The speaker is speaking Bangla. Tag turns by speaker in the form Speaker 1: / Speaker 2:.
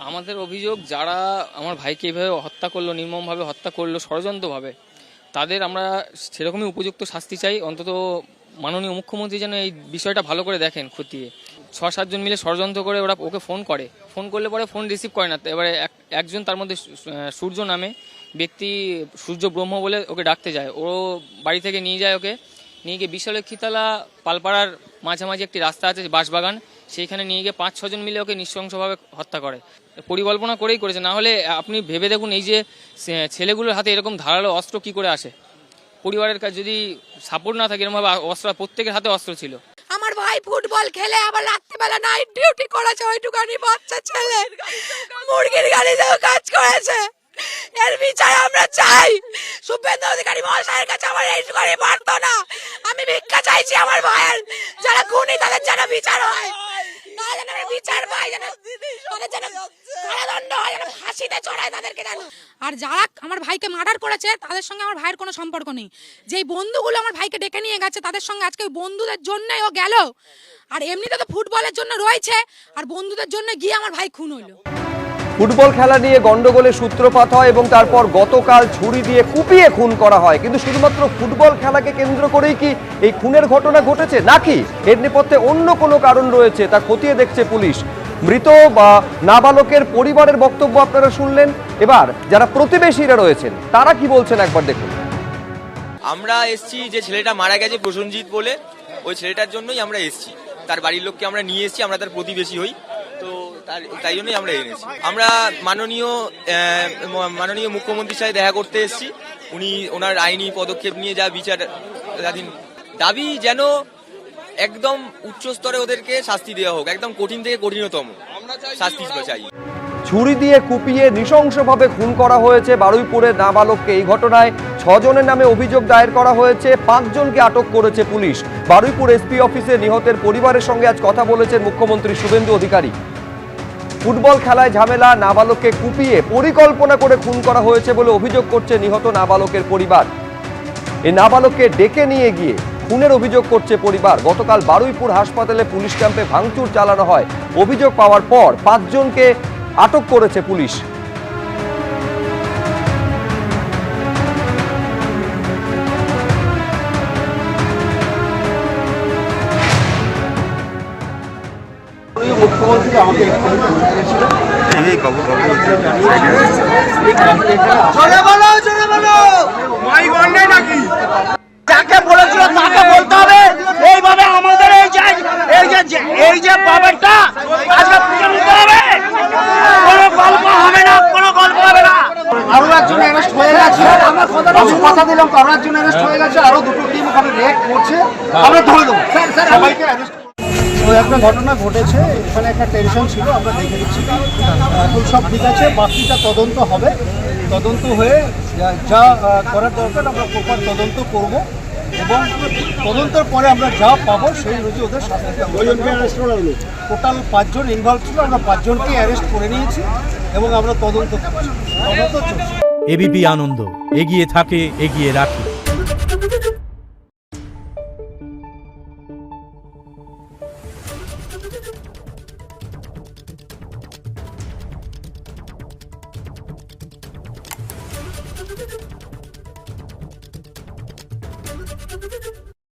Speaker 1: আমাদের অভিযোগ, যারা আমার ভাইকে এভাবে হত্যা করলো, নির্মমভাবে হত্যা করলো, ষড়যন্ত্রভাবে, তাদের আমরা সেরকমই উপযুক্ত শাস্তি চাই। অন্তত মাননীয় মুখ্যমন্ত্রী যেন এই বিষয়টা ভালো করে দেখেন, খতিয়ে। 6-7 জন মিলে ষড়যন্ত্র করে ওরা ওকে ফোন করলে পরে ফোন রিসিভ করে না। এবারে একজন, তার মধ্যে সূর্য নামে ব্যক্তি, সূর্য ব্রহ্ম বলে ওকে ডাকতে যায়। ও বাড়ি থেকে নিয়ে যায়, ওকে নিয়ে গিয়ে বিশালক্ষীতলা পালপাড়ার মাঝামাঝি একটি রাস্তা আছে, বাঁশবাগান, সেইখানে নিয়ে গিয়ে 5-6 জন মিলে ওকে নৃশংসভাবে হত্যা করে। পরিকল্পনা করেই করেছে। না হলে আপনি ভেবে দেখুন, এই যে ছেলেগুলোর হাতে এরকম ধারালো অস্ত্র কি করে আসে? পরিবারের কাছে যদি সাপোর্ট না থাকে, এরকমভাবে অস্ত্র, প্রত্যেকের হাতে অস্ত্র ছিল।
Speaker 2: আমার ভাই ফুটবল খেলে আবার রাত্রিবেলা নাইট ডিউটি করেছে, ওইটুকানি বাচ্চা ছেলে মুরগির গাড়িতেও কাজ করেছে। এর বিচার আমরা চাই। শুভেন্দু অধিকারী মহাশয়ের কাছে আমার এইটুকানি পারতো না। আমি ভিক্ষা চাইছি আমার ভাইয়ের, যারা খুনি তাদের যেন বিচার হয়, না যেন বিচার পাই, যেন তাদের যেন কারাদণ্ড হয়, যেন ফাঁসিতে চড়ায় তাদেরকে যেন। আর যারা আমার ভাইকে মার্ডার করেছে তাদের সঙ্গে আমার ভাইয়ের কোনো সম্পর্ক নেই। যেই বন্ধুগুলো আমার ভাইকে ডেকে নিয়ে গেছে তাদের সঙ্গে আজকে ওই বন্ধুদের জন্যই ও গেল। আর এমনিতে তো ফুটবলের জন্য রয়েছে, আর বন্ধুদের জন্য গিয়ে আমার ভাই খুন হইলো।
Speaker 3: ফুটবল খেলা নিয়ে গন্ডগোলের সূত্রপাত হয় এবং তারপর গতকাল ছুরি দিয়ে কুপিয়ে খুন করা হয়। কিন্তু শুধুমাত্র ফুটবল খেলাকে কেন্দ্র করেই কি এই খুনের ঘটনা ঘটেছে, নাকি এর নেপথ্যে অন্য কোনো কারণ রয়েছে তা খতিয়ে দেখছে পুলিশ। মৃত বা নাবালকের পরিবারের বক্তব্য আপনারা শুনলেন। এবার যারা প্রতিবেশীরা রয়েছেন তারা কি বলছেন একবার দেখুন।
Speaker 4: আমরা এসছি, যে ছেলেটা মারা গেছে প্রসেনজিৎ বলে, ওই ছেলেটার জন্যই আমরা এসছি। তার বাড়ির লোককে আমরা নিয়ে এসছি, আমরা তার প্রতিবেশী হই, তো তাই জন্যই আমরা এনেছি। আমরা মাননীয় মুখ্যমন্ত্রীর সাথে দেখা করতে এসেছি। উনি ওনার আইনি পদক্ষেপ নিয়ে যা বিচার দাবি, যেন একদম উচ্চ স্তরে ওদেরকে শাস্তি দেওয়া হোক, একদম কঠিন থেকে কঠিনতম শাস্তি চাই।
Speaker 3: ছুরি দিয়ে কুপিয়ে নৃশংসভাবে খুন করা হয়েছে বারুইপুরের নাবালককে। এই ঘটনায় 6 জনের নামে অভিযোগ দায়ের করা হয়েছে, 5 জনকে আটক করেছে পুলিশ। বারুইপুর এসপি অফিসে নিহতের পরিবারের সঙ্গে আজ কথা বলেছেন মুখ্যমন্ত্রী শুভেন্দু অধিকারী। ফুটবল খেলায় ঝামেলা, নাবালককে কুপিয়ে পরিকল্পনা করে খুন করা হয়েছে বলে অভিযোগ করছে নিহত নাবালকের পরিবার। এই নাবালককে ডেকে নিয়ে গিয়ে খুনের অভিযোগ করছে পরিবার। গতকাল বারুইপুর হাসপাতালে পুলিশ ক্যাম্পে ভাঙচুর চালানো হয়। অভিযোগ পাওয়ার পর 5 জনকে আটক করেছে পুলিশ।
Speaker 5: মুখ্যমন্ত্রী আমাকে যাকে বলেছিল তাকে বলতে হবে। এইভাবে আমাদের এই যে পাবেরটা আজকে পুজো নিতে হবে। কোনো গল্প হবে না, কোনো গল্প হবে না। আরো একজন অ্যারেস্ট হয়ে গেছে, আমি কথা দিলাম তো, আরো একজন অ্যারেস্ট হয়ে গেছে, আরো দুটো টিম ওখানে রেড করছে, আমরা ধরে দেবো সবাইকে অ্যারেস্ট। ওই একটা ঘটনা ঘটেছে, এখানে একটা টেনশন ছিল, আমরা দেখে দিচ্ছি। এখন সব ঠিক আছে, বাকিটা তদন্ত হবে। তদন্ত হয়ে যা করার দরকার আমরা প্রপার তদন্ত করব, এবং তদন্তের পরে আমরা যা পাবো সেই অনুযায়ী ওদের শাস্তি। টোটাল 5 জন ইনভলভ ছিল, আমরা 5 জনকে অ্যারেস্ট করে নিয়েছি এবং আমরা তদন্ত করছি। তদন্ত চলছে।
Speaker 6: এবিপি আনন্দ, এগিয়ে থাকে, এগিয়ে রাখে।